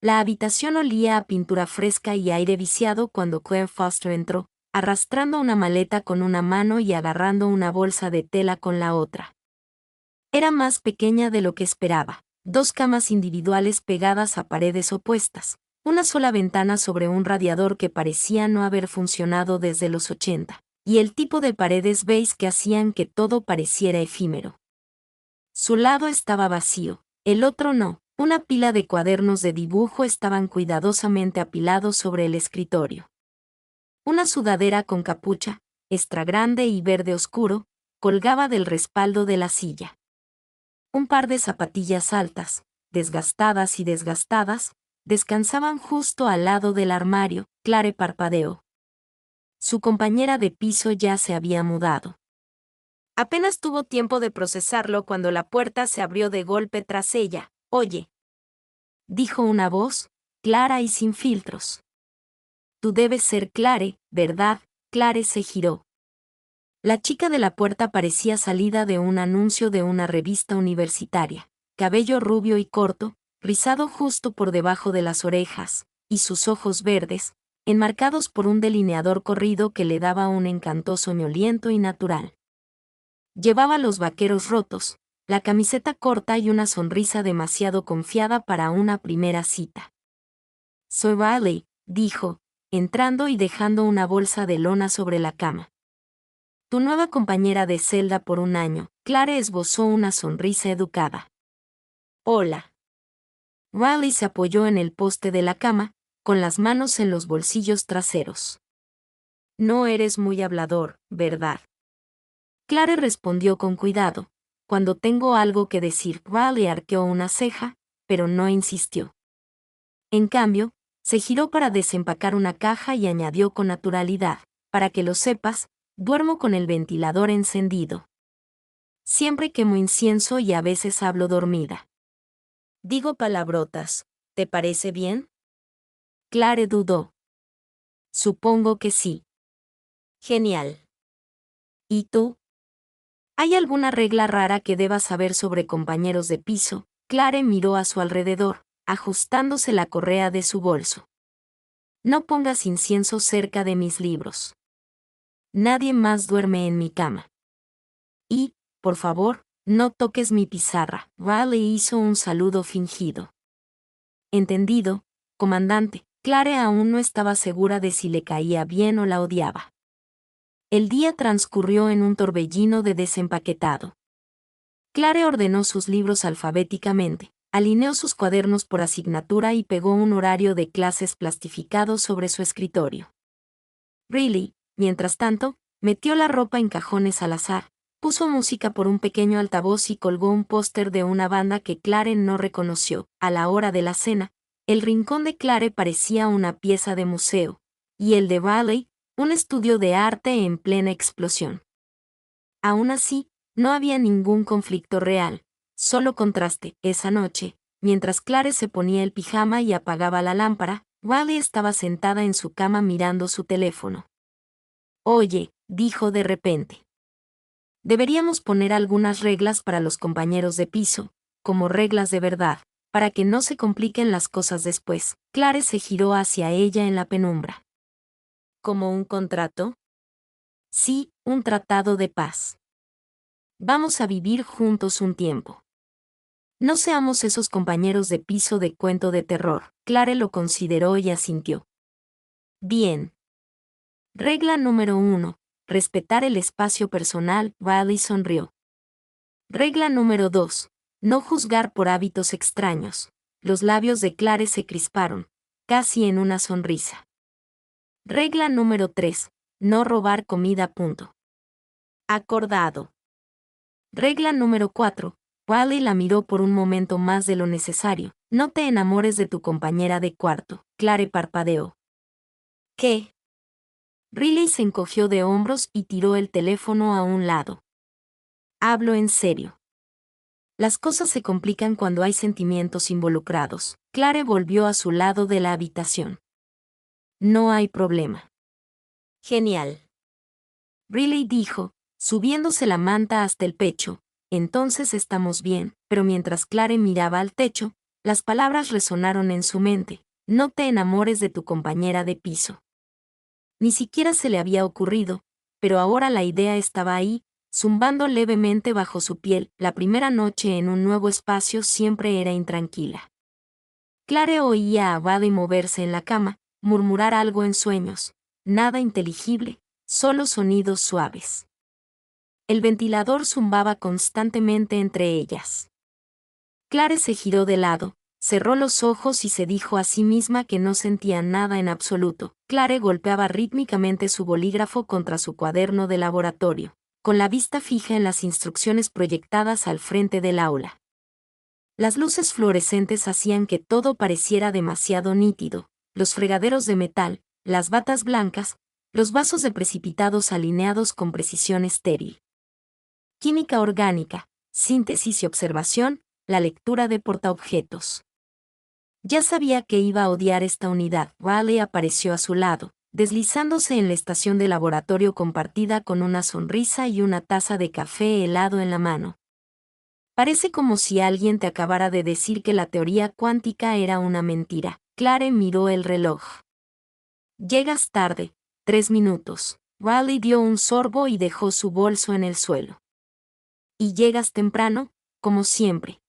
La habitación olía a pintura fresca y aire viciado cuando Claire Foster entró, arrastrando una maleta con una mano y agarrando una bolsa de tela con la otra. Era más pequeña de lo que esperaba. 2 camas individuales pegadas a paredes opuestas, una sola ventana sobre un radiador que parecía no haber funcionado desde los 80, y el tipo de paredes beige que hacían que todo pareciera efímero. Su lado estaba vacío, el otro no. Una pila de cuadernos de dibujo estaban cuidadosamente apilados sobre el escritorio. Una sudadera con capucha, extra grande y verde oscuro, colgaba del respaldo de la silla. Un par de zapatillas altas, desgastadas y desgastadas, descansaban justo al lado del armario. Claire parpadeó. Su compañera de piso ya se había mudado. Apenas tuvo tiempo de procesarlo cuando la puerta se abrió de golpe tras ella. «Oye», dijo una voz, clara y sin filtros. «Tú debes ser Claire, ¿verdad?» Claire se giró. La chica de la puerta parecía salida de un anuncio de una revista universitaria. Cabello rubio y corto, rizado justo por debajo de las orejas, y sus ojos verdes, enmarcados por un delineador corrido que le daba un encanto soñoliento y natural. Llevaba los vaqueros rotos, la camiseta corta y una sonrisa demasiado confiada para una primera cita. «Soy Riley», dijo, entrando y dejando una bolsa de lona sobre la cama. «Tu nueva compañera de celda por un año». Claire esbozó una sonrisa educada. «Hola». Riley se apoyó en el poste de la cama, con las manos en los bolsillos traseros. «No eres muy hablador, ¿verdad?». Claire respondió con cuidado. «Cuando tengo algo que decir». Riley arqueó una ceja, pero no insistió. En cambio, se giró para desempacar una caja y añadió con naturalidad: «Para que lo sepas, duermo con el ventilador encendido. Siempre quemo incienso y a veces hablo dormida. Digo palabrotas, ¿te parece bien?». Claire dudó. «Supongo que sí». «Genial. ¿Y tú? ¿Hay alguna regla rara que debas saber sobre compañeros de piso?». Claire miró a su alrededor, ajustándose la correa de su bolso. «No pongas incienso cerca de mis libros. Nadie más duerme en mi cama. Y, por favor, no toques mi pizarra». Riley hizo un saludo fingido. «Entendido, comandante». Claire aún no estaba segura de si le caía bien o la odiaba. El día transcurrió en un torbellino de desempaquetado. Claire ordenó sus libros alfabéticamente, alineó sus cuadernos por asignatura y pegó un horario de clases plastificado sobre su escritorio. Riley, mientras tanto, metió la ropa en cajones al azar, puso música por un pequeño altavoz y colgó un póster de una banda que Claire no reconoció. A la hora de la cena, el rincón de Claire parecía una pieza de museo, y el de Riley, un estudio de arte en plena explosión. Aún así, no había ningún conflicto real, solo contraste. Esa noche, mientras Claire se ponía el pijama y apagaba la lámpara, Riley estaba sentada en su cama mirando su teléfono. «Oye», dijo de repente. «Deberíamos poner algunas reglas para los compañeros de piso, como reglas de verdad, para que no se compliquen las cosas después». Claire se giró hacia ella en la penumbra. «¿Como un contrato?». «Sí, un tratado de paz. Vamos a vivir juntos un tiempo. No seamos esos compañeros de piso de cuento de terror». Claire lo consideró y asintió. «Bien. Regla número 1. Respetar el espacio personal». Riley sonrió. Regla número 2. No juzgar por hábitos extraños. Los labios de Claire se crisparon, casi en una sonrisa. Regla número 3. No robar comida. Acordado. Regla número 4. Riley la miró por un momento más de lo necesario. No te enamores de tu compañera de cuarto. Claire parpadeó. ¿Qué? Riley se encogió de hombros y tiró el teléfono a un lado. «Hablo en serio. Las cosas se complican cuando hay sentimientos involucrados». Claire volvió a su lado de la habitación. «No hay problema». «Genial», Riley dijo, subiéndose la manta hasta el pecho. «Entonces estamos bien». Pero mientras Claire miraba al techo, Las palabras resonaron en su mente: no te enamores de tu compañera de piso. Ni siquiera se le había ocurrido, pero ahora la idea estaba ahí, zumbando levemente bajo su piel. La primera noche en un nuevo espacio siempre era intranquila. Clare oía a Bailey moverse en la cama, murmurar algo en sueños, nada inteligible, solo sonidos suaves. El ventilador zumbaba constantemente entre ellas. Clare se giró de lado, cerró los ojos y se dijo a sí misma que no sentía nada en absoluto. Clare golpeaba rítmicamente su bolígrafo contra su cuaderno de laboratorio, con la vista fija en las instrucciones proyectadas al frente del aula. Las luces fluorescentes hacían que todo pareciera demasiado nítido: los fregaderos de metal, las batas blancas, los vasos de precipitados alineados con precisión estéril. Química orgánica, síntesis y observación, la lectura de portaobjetos. Ya sabía que iba a odiar esta unidad. Bailey apareció a su lado, deslizándose en la estación de laboratorio compartida con una sonrisa y una taza de café helado en la mano. Parece como si alguien te acabara de decir que la teoría cuántica era una mentira. Clare miró el reloj. Llegas tarde, 3 minutos. Bailey dio un sorbo y dejó su bolso en el suelo. Y llegas temprano, como siempre.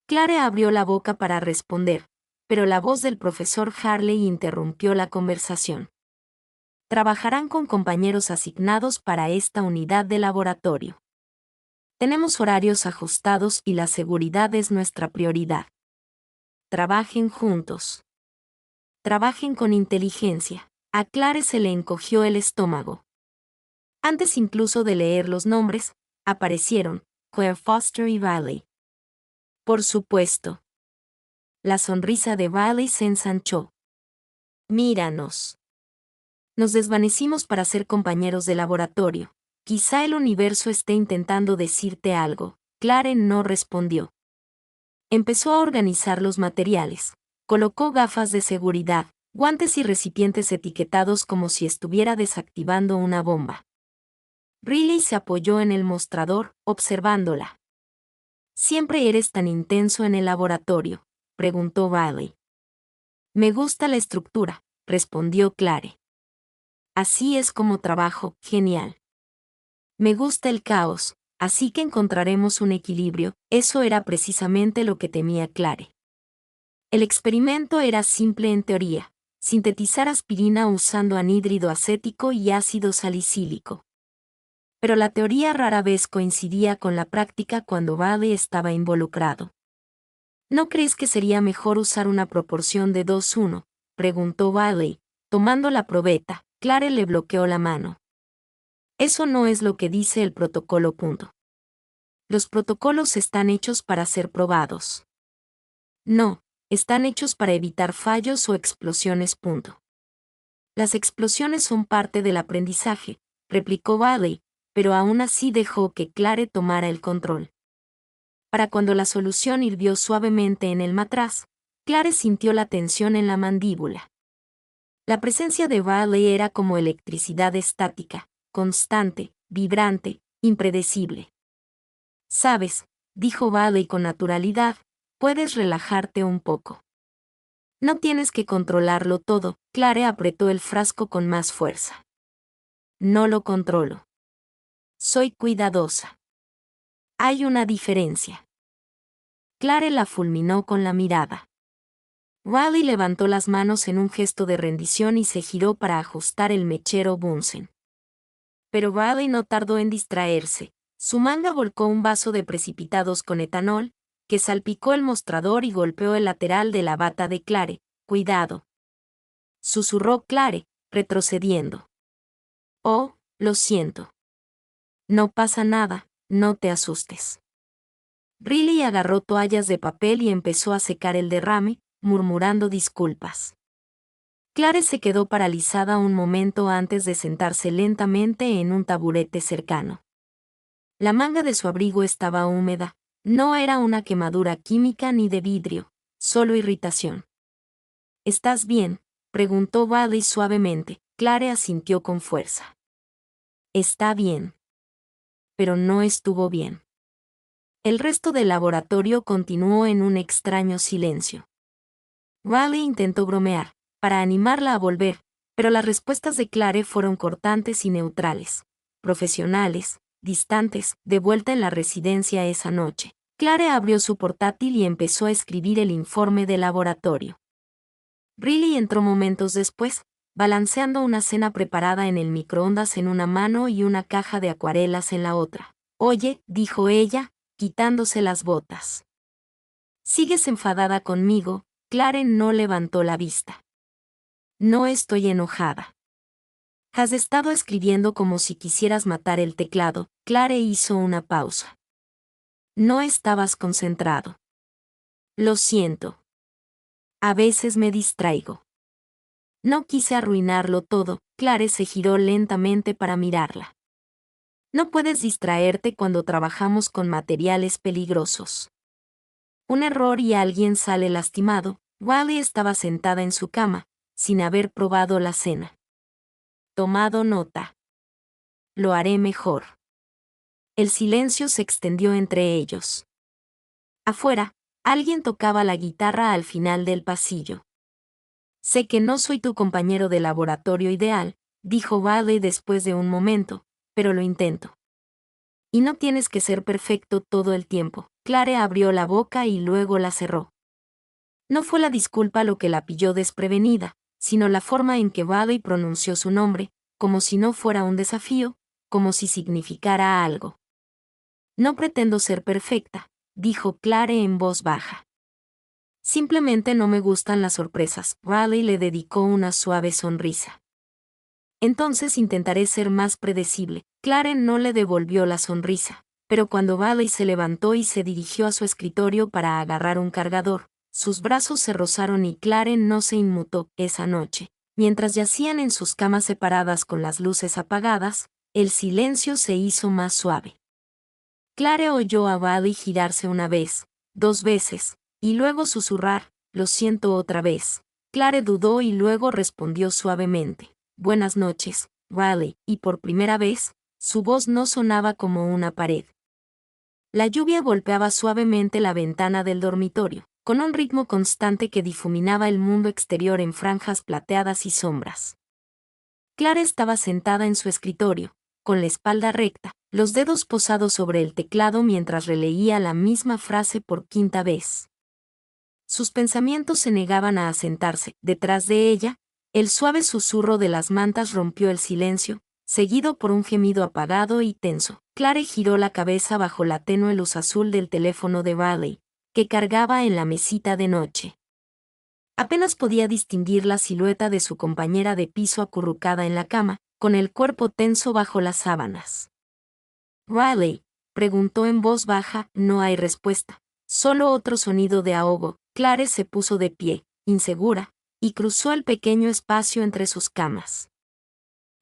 Clare abrió la boca para responder, pero la voz del profesor Harley interrumpió la conversación. Trabajarán con compañeros asignados para esta unidad de laboratorio. Tenemos horarios ajustados y la seguridad es nuestra prioridad. Trabajen juntos. Trabajen con inteligencia. A Clare se le encogió el estómago. Antes incluso de leer los nombres, aparecieron Claire Foster y Bailey. Por supuesto. La sonrisa de Bailey se ensanchó. Míranos. Nos desvanecimos para ser compañeros de laboratorio. Quizá el universo esté intentando decirte algo. Clare no respondió. Empezó a organizar los materiales. Colocó gafas de seguridad, guantes y recipientes etiquetados como si estuviera desactivando una bomba. Riley se apoyó en el mostrador, observándola. ¿Siempre eres tan intenso en el laboratorio?, preguntó Bailey. Me gusta la estructura, respondió Clare. Así es como trabajo. Genial. Me gusta el caos, así que encontraremos un equilibrio. Eso era precisamente lo que temía Clare. El experimento era simple en teoría: sintetizar aspirina usando anhídrido acético y ácido salicílico. Pero la teoría rara vez coincidía con la práctica cuando Bailey estaba involucrado. ¿No crees que sería mejor usar una proporción de 2:1? Preguntó Bailey, tomando la probeta. Clare le bloqueó la mano. Eso no es lo que dice el protocolo. Los protocolos están hechos para ser probados. No, están hechos para evitar fallos o explosiones. Las explosiones son parte del aprendizaje, replicó Bailey, pero aún así dejó que Clare tomara el control. Para cuando la solución hirvió suavemente en el matraz, Clare sintió la tensión en la mandíbula. La presencia de Bailey era como electricidad estática, constante, vibrante, impredecible. Sabes, dijo Bailey con naturalidad, puedes relajarte un poco. No tienes que controlarlo todo. Clare apretó el frasco con más fuerza. No lo controlo. Soy cuidadosa. Hay una diferencia. Clare la fulminó con la mirada. Bailey levantó las manos en un gesto de rendición y se giró para ajustar el mechero Bunsen. Pero Bailey no tardó en distraerse. Su manga volcó un vaso de precipitados con etanol, que salpicó el mostrador y golpeó el lateral de la bata de Clare. Cuidado. Susurró Clare, retrocediendo. Oh, lo siento. No pasa nada, no te asustes. Riley agarró toallas de papel y empezó a secar el derrame, murmurando disculpas. Clare se quedó paralizada un momento antes de sentarse lentamente en un taburete cercano. La manga de su abrigo estaba húmeda. No era una quemadura química ni de vidrio, solo irritación. ¿Estás bien?, preguntó Bailey suavemente. Clare asintió con fuerza. Está bien. Pero no estuvo bien. El resto del laboratorio continuó en un extraño silencio. Riley intentó bromear, para animarla a volver, pero las respuestas de Clare fueron cortantes y neutrales, profesionales, distantes. De vuelta en la residencia esa noche, Clare abrió su portátil y empezó a escribir el informe del laboratorio. Riley entró momentos después, balanceando una cena preparada en el microondas en una mano y una caja de acuarelas en la otra. «Oye», dijo ella, quitándose las botas. «¿Sigues enfadada conmigo?» Clare no levantó la vista. «No estoy enojada». «Has estado escribiendo como si quisieras matar el teclado». Clare hizo una pausa. «No estabas concentrado». «Lo siento. A veces me distraigo». No quise arruinarlo todo. Clare se giró lentamente para mirarla. «No puedes distraerte cuando trabajamos con materiales peligrosos. Un error y alguien sale lastimado». Riley estaba sentada en su cama, sin haber probado la cena. «Tomado nota. Lo haré mejor». El silencio se extendió entre ellos. Afuera, alguien tocaba la guitarra al final del pasillo. «Sé que no soy tu compañero de laboratorio ideal», dijo Riley después de un momento, «pero lo intento. Y no tienes que ser perfecto todo el tiempo». Clare abrió la boca y luego la cerró. No fue la disculpa lo que la pilló desprevenida, sino la forma en que Riley pronunció su nombre, como si no fuera un desafío, como si significara algo. «No pretendo ser perfecta», dijo Clare en voz baja. «Simplemente no me gustan las sorpresas». Riley le dedicó una suave sonrisa. «Entonces intentaré ser más predecible». Clare no le devolvió la sonrisa, pero cuando Riley se levantó y se dirigió a su escritorio para agarrar un cargador, sus brazos se rozaron y Clare no se inmutó. Esa noche, mientras yacían en sus camas separadas con las luces apagadas, el silencio se hizo más suave. Clare oyó a Riley girarse una vez, 2 veces, y luego susurrar, «Lo siento» otra vez. Clare dudó y luego respondió suavemente, «Buenas noches, Riley», y por primera vez, su voz no sonaba como una pared. La lluvia golpeaba suavemente la ventana del dormitorio, con un ritmo constante que difuminaba el mundo exterior en franjas plateadas y sombras. Clare estaba sentada en su escritorio, con la espalda recta, los dedos posados sobre el teclado mientras releía la misma frase por 5ª vez. Sus pensamientos se negaban a asentarse. Detrás de ella, el suave susurro de las mantas rompió el silencio, seguido por un gemido apagado y tenso. Clare giró la cabeza bajo la tenue luz azul del teléfono de Riley, que cargaba en la mesita de noche. Apenas podía distinguir la silueta de su compañera de piso acurrucada en la cama, con el cuerpo tenso bajo las sábanas. «Riley», preguntó en voz baja. No hay respuesta, solo otro sonido de ahogo. Clare se puso de pie, insegura, y cruzó el pequeño espacio entre sus camas.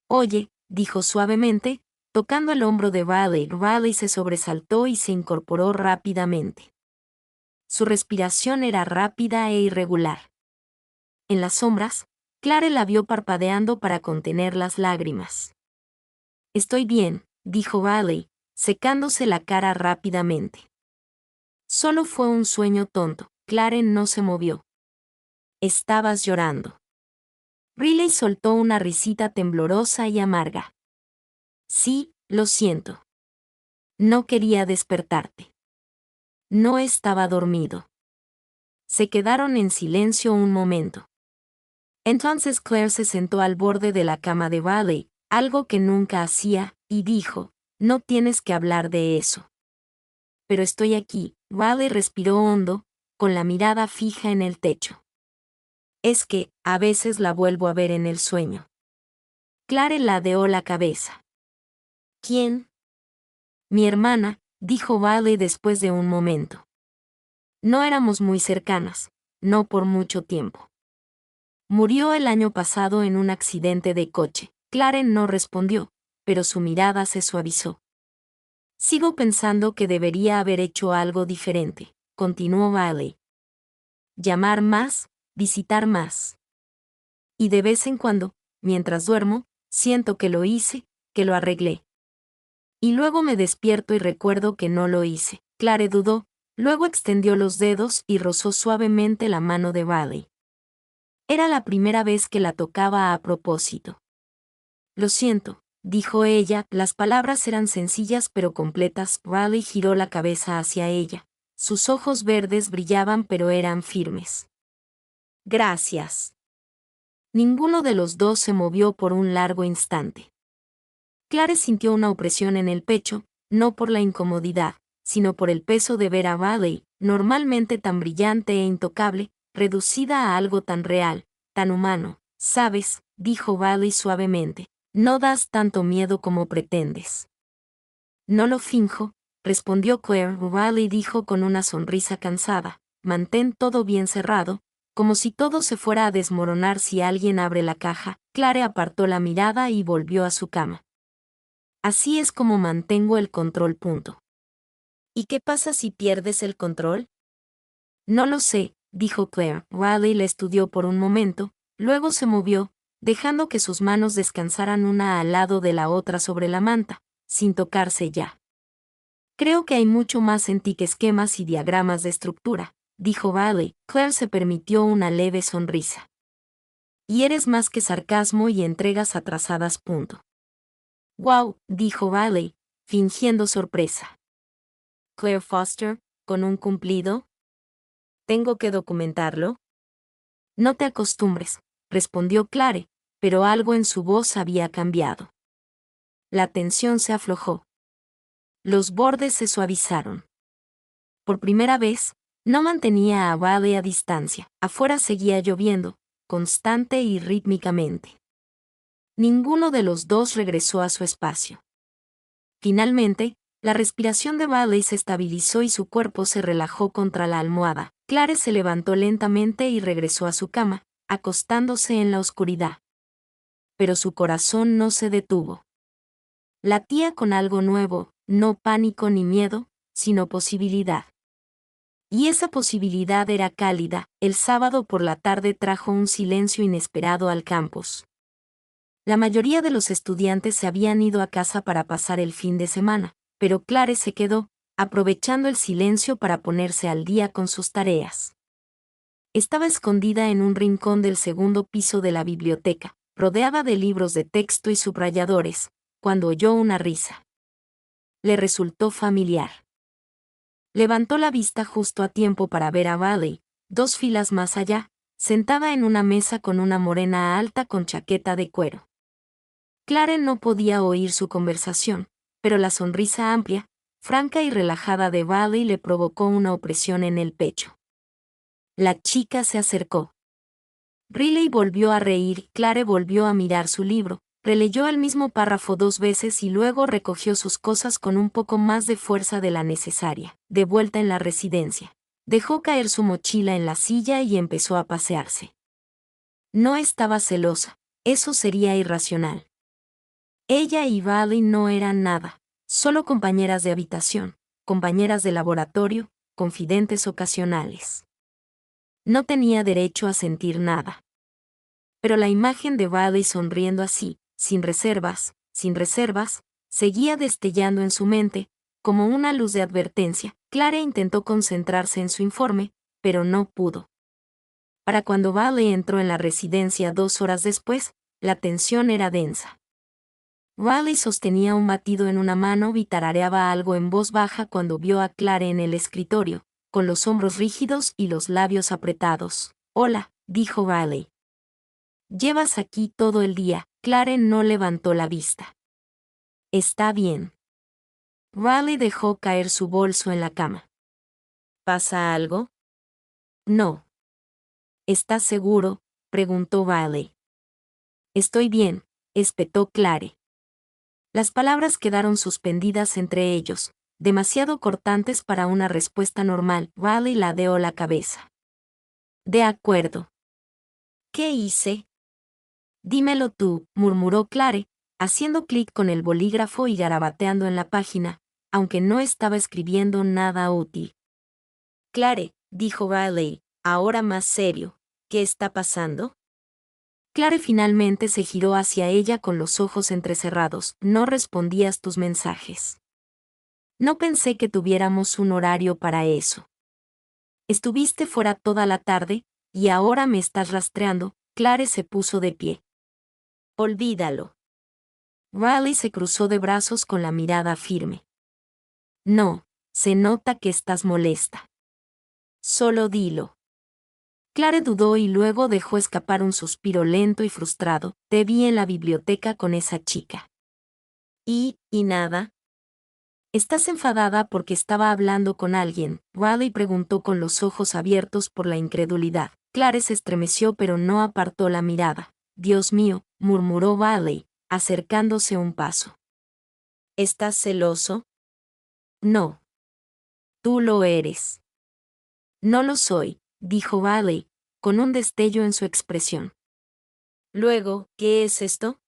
«Oye», dijo suavemente, tocando el hombro de Riley. Riley se sobresaltó y se incorporó rápidamente. Su respiración era rápida e irregular. En las sombras, Clare la vio parpadeando para contener las lágrimas. «Estoy bien», dijo Riley, secándose la cara rápidamente. «Solo fue un sueño tonto». Clare no se movió. «Estabas llorando». Riley soltó una risita temblorosa y amarga. «Sí, lo siento. No quería despertarte». «No estaba dormido». Se quedaron en silencio un momento. Entonces Claire se sentó al borde de la cama de Riley, algo que nunca hacía, y dijo, «No tienes que hablar de eso». «Pero estoy aquí». Riley respiró hondo, con la mirada fija en el techo. «Es que, a veces la vuelvo a ver en el sueño». Clare ladeó la cabeza. «¿Quién?» «Mi hermana», dijo Riley después de un momento. «No éramos muy cercanas, no por mucho tiempo. Murió el año pasado en un accidente de coche». Clare no respondió, pero su mirada se suavizó. «Sigo pensando que debería haber hecho algo diferente», continuó Riley. «Llamar más, visitar más. Y de vez en cuando, mientras duermo, siento que lo hice, que lo arreglé. Y luego me despierto y recuerdo que no lo hice». Clare dudó, luego extendió los dedos y rozó suavemente la mano de Riley. Era la primera vez que la tocaba a propósito. Lo siento, dijo ella, las palabras eran sencillas pero completas. Riley giró la cabeza hacia ella. Sus ojos verdes brillaban pero eran firmes. Gracias. Ninguno de los dos se movió por un largo instante. Clare sintió una opresión en el pecho, no por la incomodidad, sino por el peso de ver a Riley, normalmente tan brillante e intocable, reducida a algo tan real, tan humano. Sabes, dijo Riley suavemente, no das tanto miedo como pretendes. No lo finjo, respondió Claire. Riley dijo con una sonrisa cansada, mantén todo bien cerrado, como si todo se fuera a desmoronar si alguien abre la caja. Clare apartó la mirada y volvió a su cama. Así es como mantengo el control. ¿Y qué pasa si pierdes el control? No lo sé, dijo Claire. Riley le estudió por un momento, luego se movió, dejando que sus manos descansaran una al lado de la otra sobre la manta, sin tocarse ya. Creo que hay mucho más en ti que esquemas y diagramas de estructura, dijo Riley. Claire se permitió una leve sonrisa. Y eres más que sarcasmo y entregas atrasadas. Wow, dijo Riley, fingiendo sorpresa. Claire Foster, ¿con un cumplido? ¿Tengo que documentarlo? No te acostumbres, respondió Clare, pero algo en su voz había cambiado. La tensión se aflojó. Los bordes se suavizaron. Por primera vez, no mantenía a Riley a distancia. Afuera seguía lloviendo, constante y rítmicamente. Ninguno de los dos regresó a su espacio. Finalmente, la respiración de Riley se estabilizó y su cuerpo se relajó contra la almohada. Clare se levantó lentamente y regresó a su cama, acostándose en la oscuridad. Pero su corazón no se detuvo. Latía con algo nuevo, no pánico ni miedo, sino posibilidad. Y esa posibilidad era cálida. El sábado por la tarde trajo un silencio inesperado al campus. La mayoría de los estudiantes se habían ido a casa para pasar el fin de semana, pero Clare se quedó, aprovechando el silencio para ponerse al día con sus tareas. Estaba escondida en un rincón del segundo piso de la biblioteca, rodeada de libros de texto y subrayadores, cuando oyó una risa. Le resultó familiar. Levantó la vista justo a tiempo para ver a Riley, 2 filas más allá, sentada en una mesa con una morena alta con chaqueta de cuero. Clare no podía oír su conversación, pero la sonrisa amplia, franca y relajada de Riley le provocó una opresión en el pecho. La chica se acercó. Riley volvió a reír. Clare volvió a mirar su libro, releyó el mismo párrafo 2 veces y luego recogió sus cosas con un poco más de fuerza de la necesaria. De vuelta en la residencia, dejó caer su mochila en la silla y empezó a pasearse. No estaba celosa, eso sería irracional. Ella y Riley no eran nada, solo compañeras de habitación, compañeras de laboratorio, confidentes ocasionales. No tenía derecho a sentir nada. Pero la imagen de Riley sonriendo así, sin reservas, seguía destellando en su mente, como una luz de advertencia. Clare intentó concentrarse en su informe, pero no pudo. Para cuando Riley entró en la residencia 2 horas después, la tensión era densa. Riley sostenía un batido en una mano y tarareaba algo en voz baja cuando vio a Clare en el escritorio, con los hombros rígidos y los labios apretados. Hola, dijo Riley. Llevas aquí todo el día. Clare no levantó la vista. Está bien. Riley dejó caer su bolso en la cama. ¿Pasa algo? No. ¿Estás seguro?, preguntó Riley. Estoy bien, espetó Clare. Las palabras quedaron suspendidas entre ellos, demasiado cortantes para una respuesta normal. Riley ladeó la cabeza. De acuerdo. ¿Qué hice? Dímelo tú, murmuró Clare, haciendo clic con el bolígrafo y garabateando en la página, aunque no estaba escribiendo nada útil. Clare, dijo Riley, ahora más serio, ¿qué está pasando? Clare finalmente se giró hacia ella con los ojos entrecerrados. No respondías tus mensajes. No pensé que tuviéramos un horario para eso. Estuviste fuera toda la tarde, y ahora me estás rastreando. Clare se puso de pie. Olvídalo. Riley se cruzó de brazos con la mirada firme. No, se nota que estás molesta. Solo dilo. Clare dudó y luego dejó escapar un suspiro lento y frustrado. Te vi en la biblioteca con esa chica. ¿Y nada? ¿Estás enfadada porque estaba hablando con alguien? Riley preguntó con los ojos abiertos por la incredulidad. Clare se estremeció pero no apartó la mirada. Dios mío, murmuró Riley, acercándose un paso. ¿Estás celoso? No. Tú lo eres. No lo soy, dijo Riley, con un destello en su expresión. Luego, ¿qué es esto?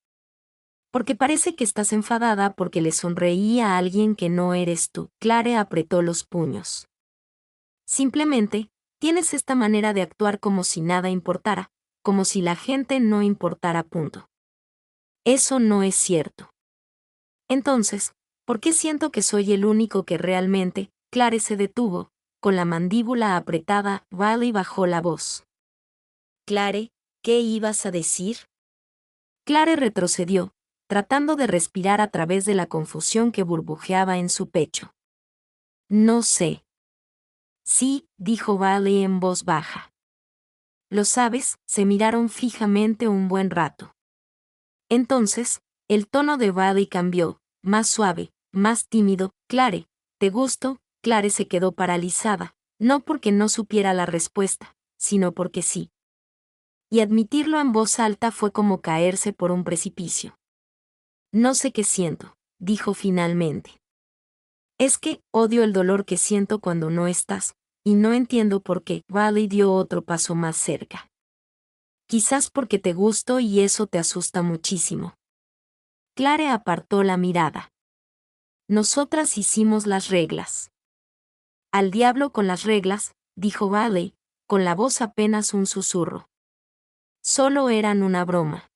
Porque parece que estás enfadada porque le sonreí a alguien que no eres tú. Clare apretó los puños. Simplemente, tienes esta manera de actuar como si nada importara, como si la gente no importara, punto. Eso no es cierto. Entonces, ¿por qué siento que soy el único que realmente? Clare se detuvo, con la mandíbula apretada. Riley bajó la voz. Clare, ¿qué ibas a decir? Clare retrocedió, tratando de respirar a través de la confusión que burbujeaba en su pecho. No sé. Sí, dijo Riley en voz baja. Lo sabes, se miraron fijamente un buen rato. Entonces, el tono de Riley cambió, más suave, más tímido. Clare, ¿te gusto? Clare se quedó paralizada, no porque no supiera la respuesta, sino porque sí. Y admitirlo en voz alta fue como caerse por un precipicio. No sé qué siento, dijo finalmente. Es que odio el dolor que siento cuando no estás, y no entiendo por qué. Riley dio otro paso más cerca. Quizás porque te gusto y eso te asusta muchísimo. Clare apartó la mirada. Nosotras hicimos las reglas. Al diablo con las reglas, dijo Riley, con la voz apenas un susurro. Solo eran una broma.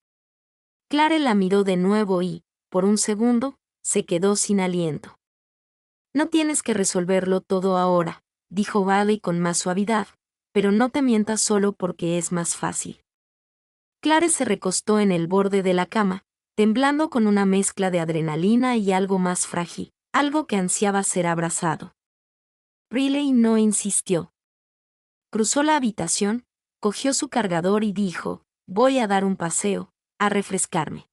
Clare la miró de nuevo y, por un segundo, se quedó sin aliento. No tienes que resolverlo todo ahora, dijo Riley con más suavidad, pero no te mientas solo porque es más fácil. Clare se recostó en el borde de la cama, temblando con una mezcla de adrenalina y algo más frágil, algo que ansiaba ser abrazado. Riley no insistió. Cruzó la habitación, cogió su cargador y dijo, voy a dar un paseo, a refrescarme.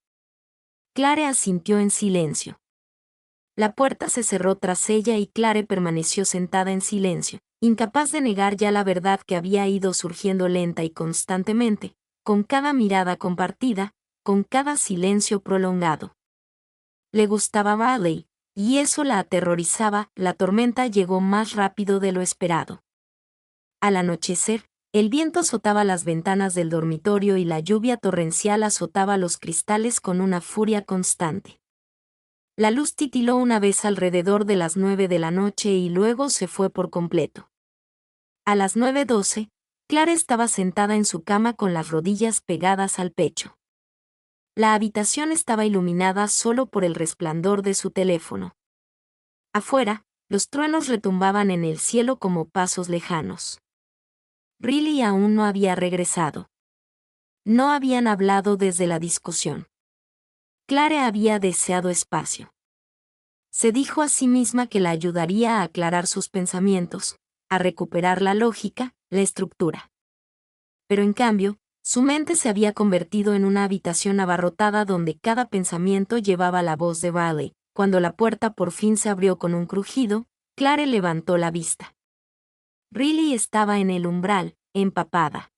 Clare asintió en silencio. La puerta se cerró tras ella y Clare permaneció sentada en silencio, incapaz de negar ya la verdad que había ido surgiendo lenta y constantemente, con cada mirada compartida, con cada silencio prolongado. Le gustaba Riley, y eso la aterrorizaba. La tormenta llegó más rápido de lo esperado. Al anochecer, el viento azotaba las ventanas del dormitorio y la lluvia torrencial azotaba los cristales con una furia constante. La luz titiló una vez alrededor de las 9 de la noche y luego se fue por completo. A las 9:12, Clara estaba sentada en su cama con las rodillas pegadas al pecho. La habitación estaba iluminada solo por el resplandor de su teléfono. Afuera, los truenos retumbaban en el cielo como pasos lejanos. Riley aún no había regresado. No habían hablado desde la discusión. Clara había deseado espacio. Se dijo a sí misma que la ayudaría a aclarar sus pensamientos, a recuperar la lógica, la estructura. Pero en cambio, su mente se había convertido en una habitación abarrotada donde cada pensamiento llevaba la voz de Riley. Cuando la puerta por fin se abrió con un crujido, Clara levantó la vista. Riley estaba en el umbral, empapada.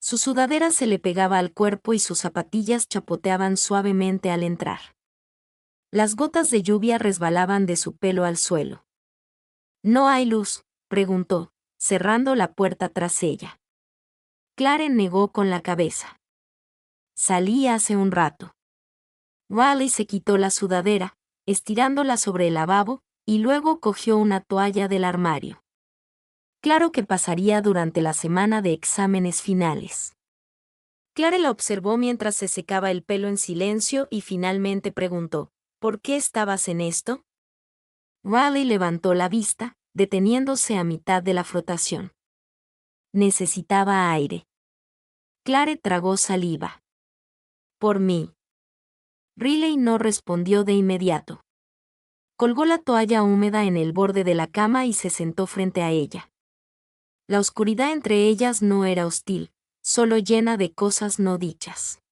Su sudadera se le pegaba al cuerpo y sus zapatillas chapoteaban suavemente al entrar. Las gotas de lluvia resbalaban de su pelo al suelo. ¿No hay luz?, preguntó, cerrando la puerta tras ella. Clara negó con la cabeza. Salí hace un rato. Riley se quitó la sudadera, estirándola sobre el lavabo, y luego cogió una toalla del armario. Claro que pasaría durante la semana de exámenes finales. Clara la observó mientras se secaba el pelo en silencio y finalmente preguntó, ¿por qué estabas en esto? Riley levantó la vista, deteniéndose a mitad de la frotación. Necesitaba aire. Clare tragó saliva. Por mí. Riley no respondió de inmediato. Colgó la toalla húmeda en el borde de la cama y se sentó frente a ella. La oscuridad entre ellas no era hostil, solo llena de cosas no dichas.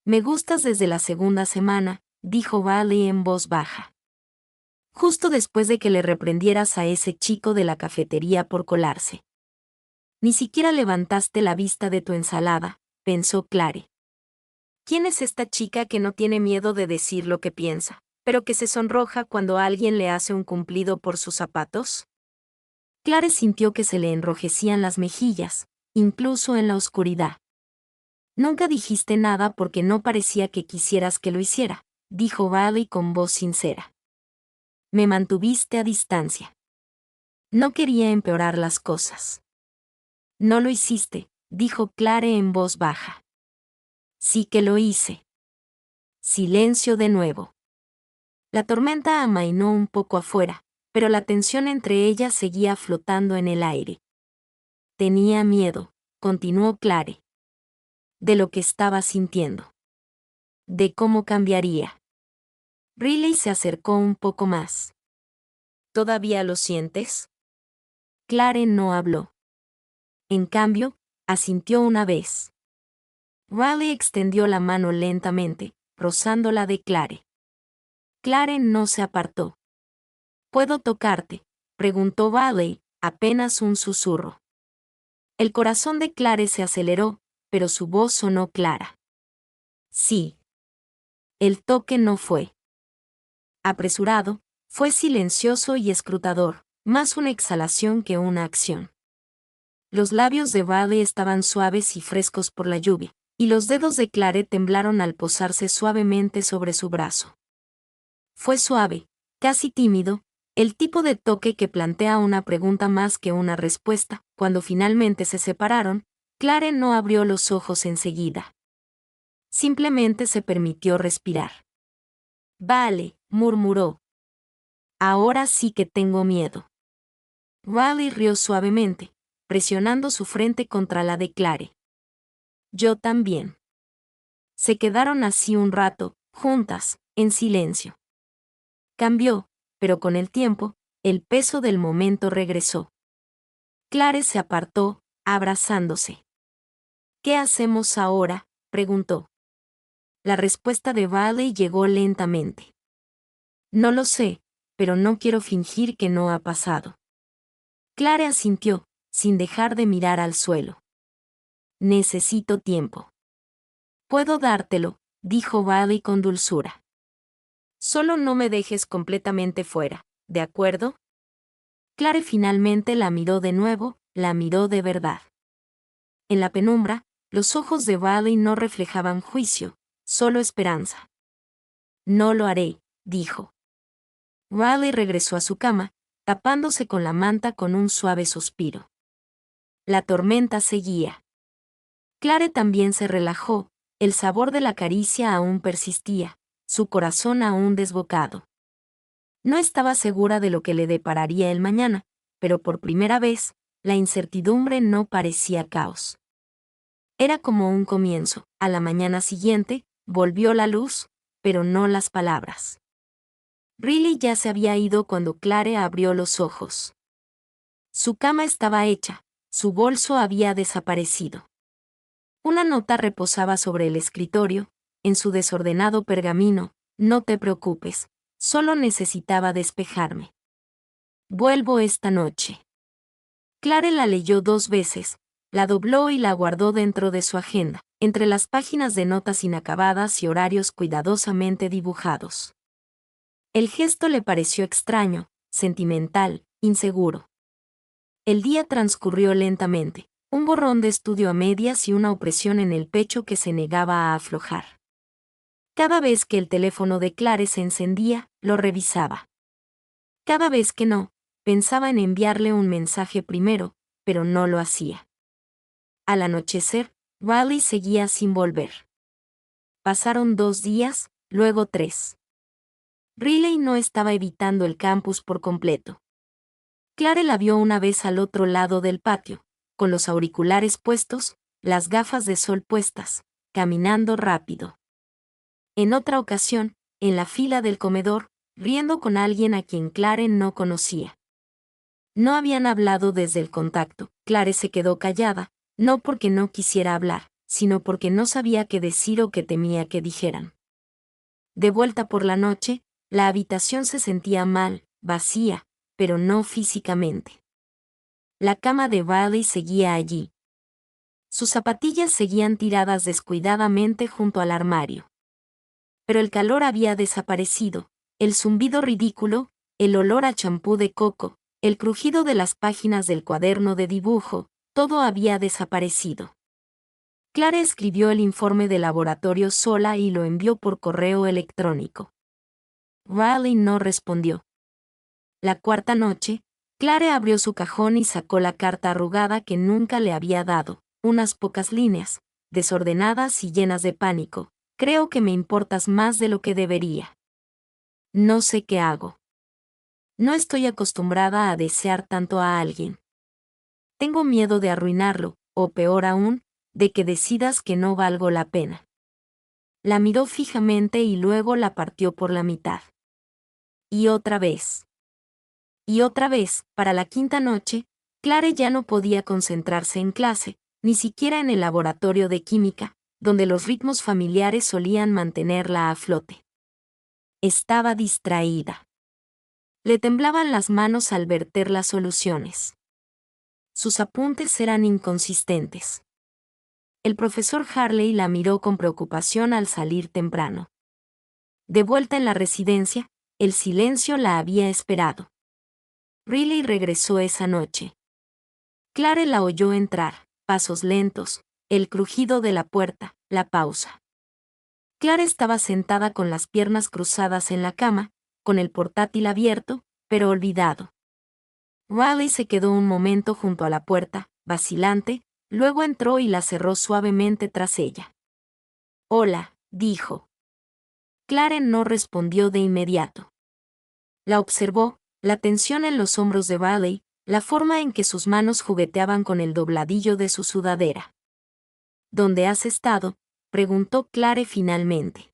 Me gustas desde la segunda semana, dijo Riley en voz baja. Justo después de que le reprendieras a ese chico de la cafetería por colarse. Ni siquiera levantaste la vista de tu ensalada, pensó Clare. ¿Quién es esta chica que no tiene miedo de decir lo que piensa, pero que se sonroja cuando alguien le hace un cumplido por sus zapatos? Clare sintió que se le enrojecían las mejillas, incluso en la oscuridad. Nunca dijiste nada porque no parecía que quisieras que lo hiciera, dijo Riley con voz sincera. Me mantuviste a distancia. No quería empeorar las cosas. No lo hiciste, dijo Clare en voz baja. Sí que lo hice. Silencio de nuevo. La tormenta amainó un poco afuera, pero la tensión entre ellas seguía flotando en el aire. Tenía miedo, continuó Clare. De lo que estaba sintiendo. De cómo cambiaría. Riley se acercó un poco más. ¿Todavía lo sientes? Clare no habló. En cambio, asintió una vez. Riley extendió la mano lentamente, rozándola de Clare. Clare no se apartó. ¿Puedo tocarte?, preguntó Riley, apenas un susurro. El corazón de Clare se aceleró, pero su voz sonó clara. Sí. El toque no fue apresurado, fue silencioso y escrutador, más una exhalación que una acción. Los labios de Riley estaban suaves y frescos por la lluvia, y los dedos de Clare temblaron al posarse suavemente sobre su brazo. Fue suave, casi tímido, el tipo de toque que plantea una pregunta más que una respuesta. Cuando finalmente se separaron, Clare no abrió los ojos enseguida. Simplemente se permitió respirar. Vale, murmuró. Ahora sí que tengo miedo. Riley rió suavemente, presionando su frente contra la de Clare. Yo también. Se quedaron así un rato, juntas, en silencio. Cambió, pero con el tiempo, el peso del momento regresó. Clare se apartó, abrazándose. ¿Qué hacemos ahora?, preguntó. La respuesta de Riley llegó lentamente. No lo sé, pero no quiero fingir que no ha pasado. Clare asintió, sin dejar de mirar al suelo. Necesito tiempo. Puedo dártelo, dijo Riley con dulzura. Solo no me dejes completamente fuera, ¿de acuerdo? Clare finalmente la miró de nuevo, la miró de verdad. En la penumbra, los ojos de Riley no reflejaban juicio, solo esperanza. No lo haré, dijo. Riley regresó a su cama, tapándose con la manta con un suave suspiro. La tormenta seguía. Clare también se relajó, el sabor de la caricia aún persistía, su corazón aún desbocado. No estaba segura de lo que le depararía el mañana, pero por primera vez, la incertidumbre no parecía caos. Era como un comienzo. A la mañana siguiente, volvió la luz, pero no las palabras. Riley ya se había ido cuando Clare abrió los ojos. Su cama estaba hecha, su bolso había desaparecido. Una nota reposaba sobre el escritorio, en su desordenado pergamino: no te preocupes, solo necesitaba despejarme. Vuelvo esta noche. Clare la leyó 2 veces, la dobló y la guardó dentro de su agenda, entre las páginas de notas inacabadas y horarios cuidadosamente dibujados. El gesto le pareció extraño, sentimental, inseguro. El día transcurrió lentamente, un borrón de estudio a medias y una opresión en el pecho que se negaba a aflojar. Cada vez que el teléfono de Clare se encendía, lo revisaba. Cada vez que no, pensaba en enviarle un mensaje primero, pero no lo hacía. Al anochecer, Riley seguía sin volver. Pasaron 2 días, luego 3. Riley no estaba evitando el campus por completo. Clare la vio una vez al otro lado del patio, con los auriculares puestos, las gafas de sol puestas, caminando rápido. En otra ocasión, en la fila del comedor, riendo con alguien a quien Clare no conocía. No habían hablado desde el contacto. Clare se quedó callada, no porque no quisiera hablar, sino porque no sabía qué decir o qué temía que dijeran. De vuelta por la noche, la habitación se sentía mal, vacía, pero no físicamente. La cama de Riley seguía allí. Sus zapatillas seguían tiradas descuidadamente junto al armario. Pero el calor había desaparecido, el zumbido ridículo, el olor a champú de coco, el crujido de las páginas del cuaderno de dibujo, todo había desaparecido. Clare escribió el informe de laboratorio sola y lo envió por correo electrónico. Riley no respondió. La cuarta noche, Clare abrió su cajón y sacó la carta arrugada que nunca le había dado, unas pocas líneas, desordenadas y llenas de pánico. Creo que me importas más de lo que debería. No sé qué hago. No estoy acostumbrada a desear tanto a alguien. Tengo miedo de arruinarlo, o peor aún, de que decidas que no valgo la pena. La miró fijamente y luego la partió por la mitad. Y otra vez. Y otra vez, para la quinta noche, Clare ya no podía concentrarse en clase, ni siquiera en el laboratorio de química, donde los ritmos familiares solían mantenerla a flote. Estaba distraída. Le temblaban las manos al verter las soluciones. Sus apuntes eran inconsistentes. El profesor Harley la miró con preocupación al salir temprano. De vuelta en la residencia, el silencio la había esperado. Riley regresó esa noche. Clare la oyó entrar, pasos lentos, el crujido de la puerta, la pausa. Clare estaba sentada con las piernas cruzadas en la cama, con el portátil abierto, pero olvidado. Riley se quedó un momento junto a la puerta, vacilante, luego entró y la cerró suavemente tras ella. «Hola», dijo. Clare no respondió de inmediato. La observó, la tensión en los hombros de Riley, la forma en que sus manos jugueteaban con el dobladillo de su sudadera. «¿Dónde has estado?», preguntó Clare finalmente.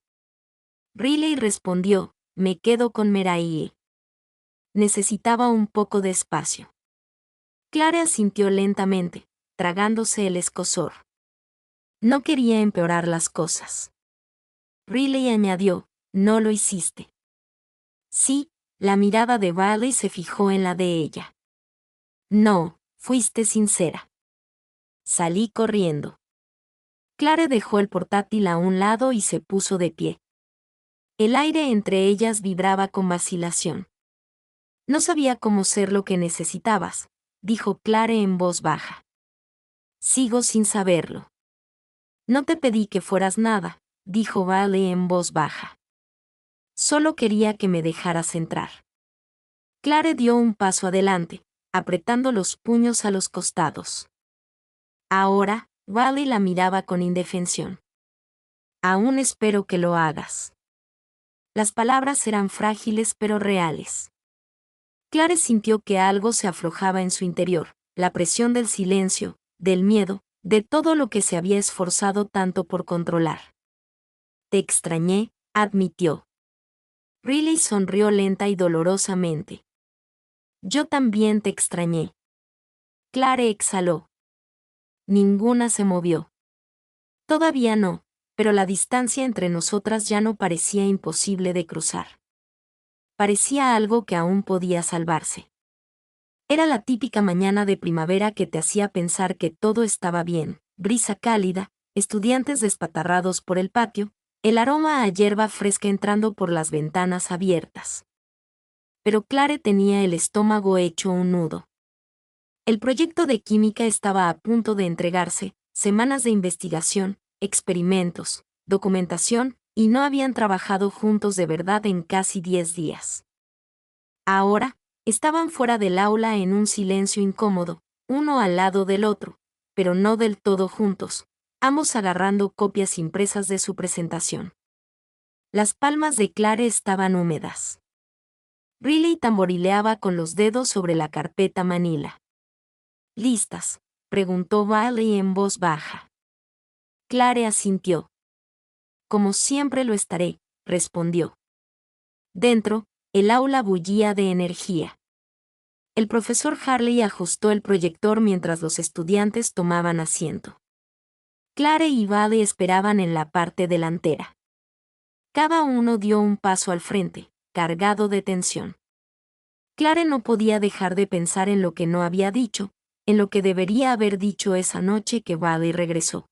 Riley respondió, «Me quedo con Meraí». Necesitaba un poco de espacio. Clare asintió lentamente, tragándose el escozor. No quería empeorar las cosas. Riley añadió, «No lo hiciste». Sí, la mirada de Riley se fijó en la de ella. «No, fuiste sincera». Salí corriendo. Clare dejó el portátil a un lado y se puso de pie. El aire entre ellas vibraba con vacilación. «No sabía cómo ser lo que necesitabas», dijo Clare en voz baja. «Sigo sin saberlo». «No te pedí que fueras nada», dijo Riley en voz baja. «Solo quería que me dejaras entrar». Clare dio un paso adelante, apretando los puños a los costados. Ahora, Riley la miraba con indefensión. «Aún espero que lo hagas». Las palabras eran frágiles pero reales. Clare sintió que algo se aflojaba en su interior, la presión del silencio, del miedo, de todo lo que se había esforzado tanto por controlar. «Te extrañé», admitió. Riley sonrió lenta y dolorosamente. «Yo también te extrañé». Clare exhaló. Ninguna se movió. Todavía no, pero la distancia entre nosotras ya no parecía imposible de cruzar. Parecía algo que aún podía salvarse. Era la típica mañana de primavera que te hacía pensar que todo estaba bien, brisa cálida, estudiantes despatarrados por el patio, el aroma a hierba fresca entrando por las ventanas abiertas. Pero Clare tenía el estómago hecho un nudo. El proyecto de química estaba a punto de entregarse, semanas de investigación, experimentos, documentación, y no habían trabajado juntos de verdad en casi 10 días. Ahora, estaban fuera del aula en un silencio incómodo, uno al lado del otro, pero no del todo juntos, ambos agarrando copias impresas de su presentación. Las palmas de Clare estaban húmedas. Riley tamborileaba con los dedos sobre la carpeta manila. ¿Listas?, preguntó Bailey en voz baja. Clare asintió. Como siempre lo estaré, respondió. Dentro, el aula bullía de energía. El profesor Harley ajustó el proyector mientras los estudiantes tomaban asiento. Clare y Bailey esperaban en la parte delantera. Cada uno dio un paso al frente, cargado de tensión. Clare no podía dejar de pensar en lo que no había dicho, en lo que debería haber dicho esa noche que Bailey regresó.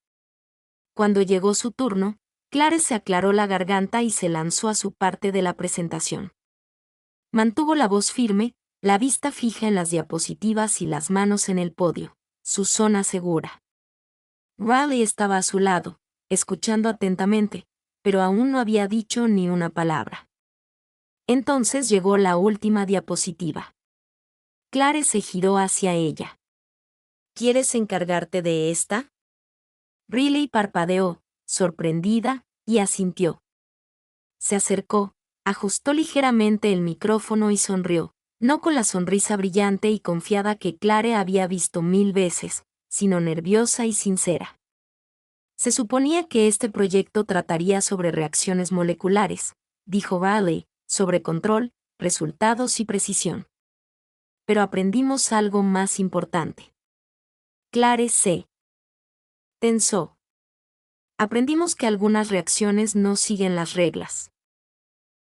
Cuando llegó su turno, Clare se aclaró la garganta y se lanzó a su parte de la presentación. Mantuvo la voz firme, la vista fija en las diapositivas y las manos en el podio, su zona segura. Riley estaba a su lado, escuchando atentamente, pero aún no había dicho ni una palabra. Entonces llegó la última diapositiva. Clare se giró hacia ella. ¿Quieres encargarte de esta? Riley parpadeó, sorprendida, y asintió. Se acercó, ajustó ligeramente el micrófono y sonrió, no con la sonrisa brillante y confiada que Clare había visto 1000 veces, sino nerviosa y sincera. Se suponía que este proyecto trataría sobre reacciones moleculares, dijo Bailey, sobre control, resultados y precisión. Pero aprendimos algo más importante. Clare se tensó. Aprendimos que algunas reacciones no siguen las reglas.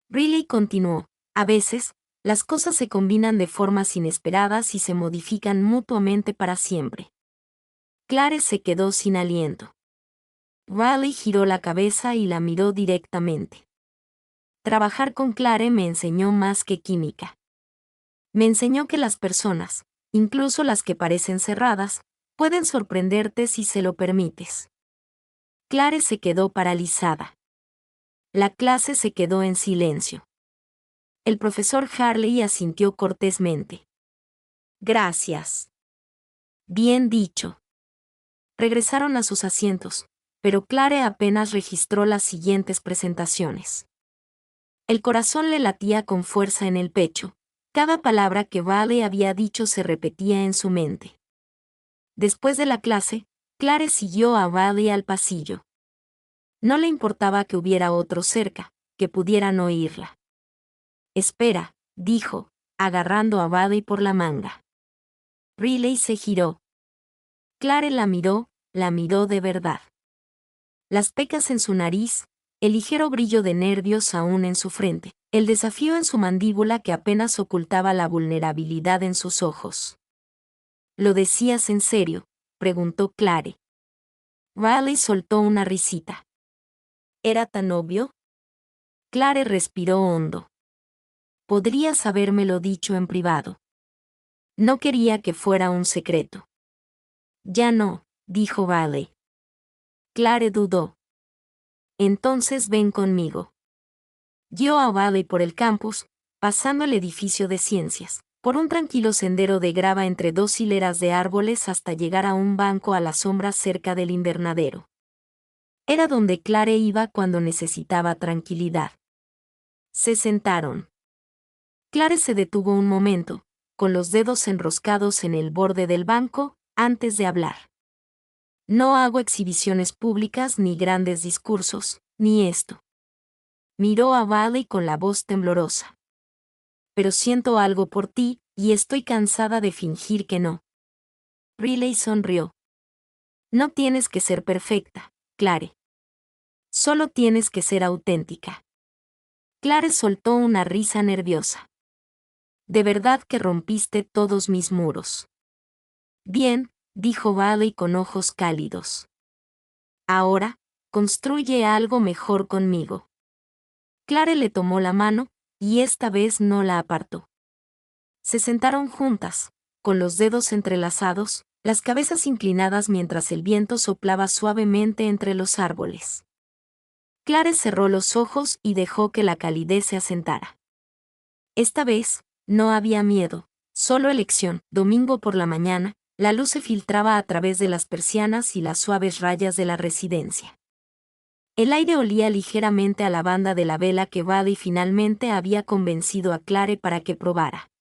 Riley continuó. A veces, las cosas se combinan de formas inesperadas y se modifican mutuamente para siempre. Clare se quedó sin aliento. Riley giró la cabeza y la miró directamente. Trabajar con Clare me enseñó más que química. Me enseñó que las personas, incluso las que parecen cerradas, pueden sorprenderte si se lo permites. Clare se quedó paralizada. La clase se quedó en silencio. El profesor Harley asintió cortésmente. Gracias. Bien dicho. Regresaron a sus asientos, pero Clare apenas registró las siguientes presentaciones. El corazón le latía con fuerza en el pecho. Cada palabra que Bailey había dicho se repetía en su mente. Después de la clase, Clare siguió a Bailey al pasillo. No le importaba que hubiera otros cerca, que pudieran oírla. Espera, dijo, agarrando a Bailey por la manga. Riley se giró. Clare la miró de verdad. Las pecas en su nariz, el ligero brillo de nervios aún en su frente, el desafío en su mandíbula que apenas ocultaba la vulnerabilidad en sus ojos. ¿Lo decías en serio?, preguntó Clare. Riley soltó una risita. ¿Era tan obvio? Clare respiró hondo. Podrías habérmelo dicho en privado. No quería que fuera un secreto. Ya no, dijo Bailey. Clare dudó. Entonces ven conmigo. Guió a Bailey por el campus, pasando el edificio de ciencias, por un tranquilo sendero de grava entre dos hileras de árboles hasta llegar a un banco a la sombra cerca del invernadero. Era donde Clare iba cuando necesitaba tranquilidad. Se sentaron. Clare se detuvo un momento, con los dedos enroscados en el borde del banco, antes de hablar. No hago exhibiciones públicas ni grandes discursos, ni esto. Miró a Bailey con la voz temblorosa. Pero siento algo por ti, y estoy cansada de fingir que no. Riley sonrió. No tienes que ser perfecta, Clare. Solo tienes que ser auténtica. Clare soltó una risa nerviosa. De verdad que rompiste todos mis muros. Bien, dijo Bailey con ojos cálidos. Ahora, construye algo mejor conmigo. Clare le tomó la mano, y esta vez no la apartó. Se sentaron juntas, con los dedos entrelazados, las cabezas inclinadas mientras el viento soplaba suavemente entre los árboles. Clare cerró los ojos y dejó que la calidez se asentara. Esta vez, no había miedo, solo elección. Domingo por la mañana, la luz se filtraba a través de las persianas y las suaves rayas de la residencia. El aire olía ligeramente a lavanda de la vela que Valley finalmente había convencido a Clare para que probara.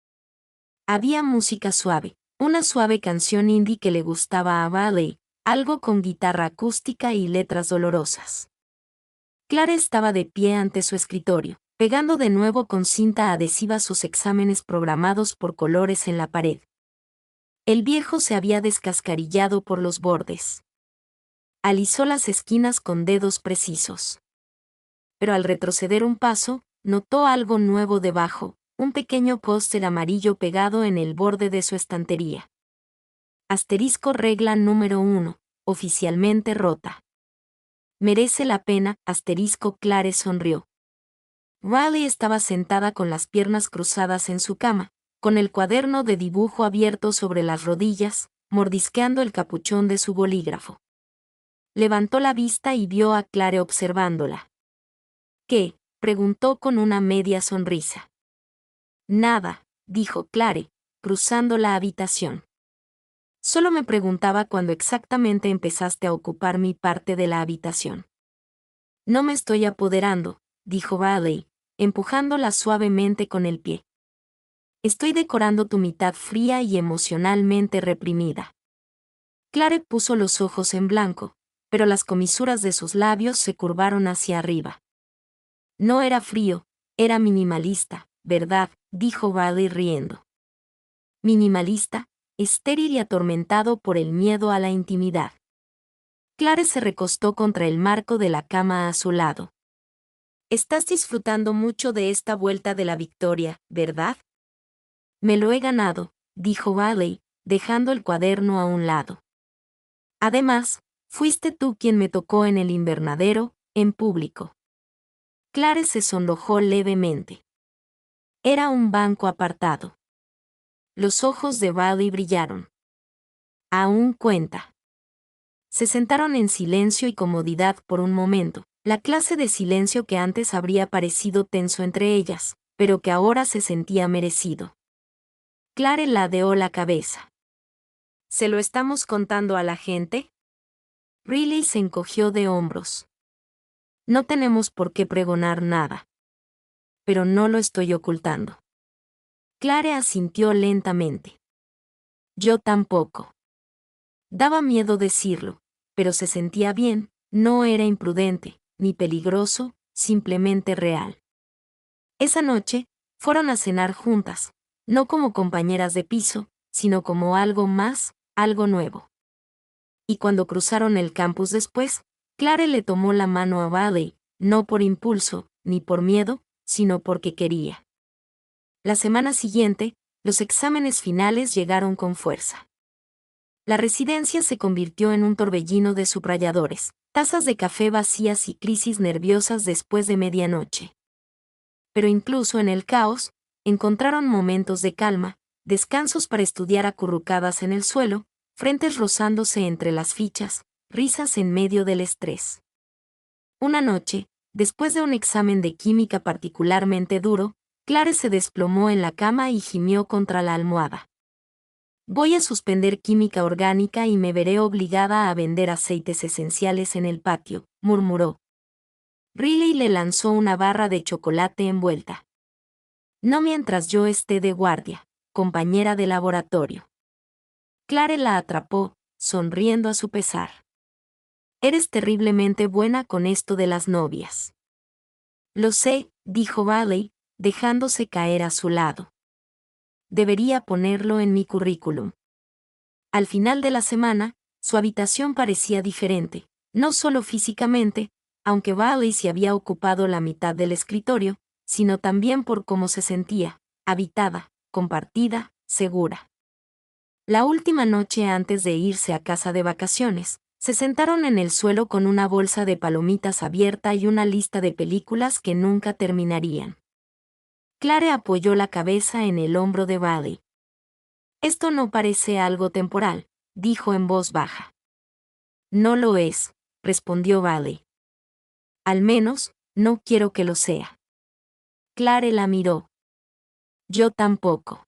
Había música suave, una suave canción indie que le gustaba a Valley, algo con guitarra acústica y letras dolorosas. Clare estaba de pie ante su escritorio, pegando de nuevo con cinta adhesiva sus exámenes programados por colores en la pared. El viejo se había descascarillado por los bordes. Alisó las esquinas con dedos precisos. Pero al retroceder un paso, notó algo nuevo debajo, un pequeño póster amarillo pegado en el borde de su estantería. Asterisco regla número 1, oficialmente rota. Merece la pena, asterisco. Clare sonrió. Riley estaba sentada con las piernas cruzadas en su cama, con el cuaderno de dibujo abierto sobre las rodillas, mordisqueando el capuchón de su bolígrafo. Levantó la vista y vio a Clare observándola. ¿Qué?, preguntó con una media sonrisa. Nada, dijo Clare, cruzando la habitación. Solo me preguntaba cuándo exactamente empezaste a ocupar mi parte de la habitación. No me estoy apoderando, dijo Valley, empujándola suavemente con el pie. Estoy decorando tu mitad fría y emocionalmente reprimida. Clare puso los ojos en blanco, pero las comisuras de sus labios se curvaron hacia arriba. No era frío, era minimalista, ¿verdad?, dijo Valley riendo. Minimalista, estéril y atormentado por el miedo a la intimidad. Clare se recostó contra el marco de la cama a su lado. Estás disfrutando mucho de esta vuelta de la victoria, ¿verdad? Me lo he ganado, dijo Valley, dejando el cuaderno a un lado. Además, fuiste tú quien me tocó en el invernadero, en público. Clare se sonrojó levemente. Era un banco apartado. Los ojos de Valley brillaron. Aún cuenta. Se sentaron en silencio y comodidad por un momento, la clase de silencio que antes habría parecido tenso entre ellas, pero que ahora se sentía merecido. Clare ladeó la cabeza. ¿Se lo estamos contando a la gente? Riley se encogió de hombros. No tenemos por qué pregonar nada. Pero no lo estoy ocultando. Clare asintió lentamente. Yo tampoco. Daba miedo decirlo, pero se sentía bien, no era imprudente, ni peligroso, simplemente real. Esa noche, fueron a cenar juntas, no como compañeras de piso, sino como algo más, algo nuevo. Y cuando cruzaron el campus después, Clare le tomó la mano a Valley, no por impulso, ni por miedo, sino porque quería. La semana siguiente, los exámenes finales llegaron con fuerza. La residencia se convirtió en un torbellino de subrayadores, tazas de café vacías y crisis nerviosas después de medianoche. Pero incluso en el caos, encontraron momentos de calma, descansos para estudiar acurrucadas en el suelo, frentes rozándose entre las fichas, risas en medio del estrés. Una noche, después de un examen de química particularmente duro, Clare se desplomó en la cama y gimió contra la almohada. Voy a suspender química orgánica y me veré obligada a vender aceites esenciales en el patio, murmuró. Riley le lanzó una barra de chocolate envuelta. No mientras yo esté de guardia, compañera de laboratorio. Clare la atrapó, sonriendo a su pesar. Eres terriblemente buena con esto de las novias. Lo sé, dijo Valley, dejándose caer a su lado. Debería ponerlo en mi currículum. Al final de la semana, su habitación parecía diferente, no solo físicamente, aunque Valley se había ocupado la mitad del escritorio, sino también por cómo se sentía, habitada, compartida, segura. La última noche antes de irse a casa de vacaciones, se sentaron en el suelo con una bolsa de palomitas abierta y una lista de películas que nunca terminarían. Clare apoyó la cabeza en el hombro de Valley. Esto no parece algo temporal, dijo en voz baja. No lo es, respondió Valley. Al menos, no quiero que lo sea. Clare la miró. Yo tampoco.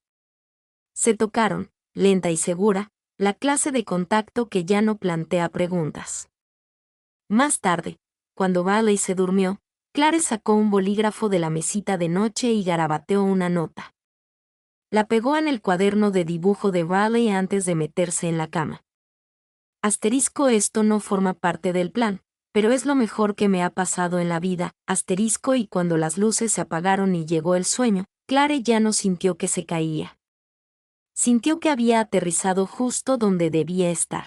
Se tocaron, lenta y segura, la clase de contacto que ya no plantea preguntas. Más tarde, cuando Bailey se durmió, Clare sacó un bolígrafo de la mesita de noche y garabateó una nota. La pegó en el cuaderno de dibujo de Bailey antes de meterse en la cama. Asterisco, esto no forma parte del plan, pero es lo mejor que me ha pasado en la vida. Asterisco, y cuando las luces se apagaron y llegó el sueño, Clare ya no sintió que se caía. Sintió que había aterrizado justo donde debía estar.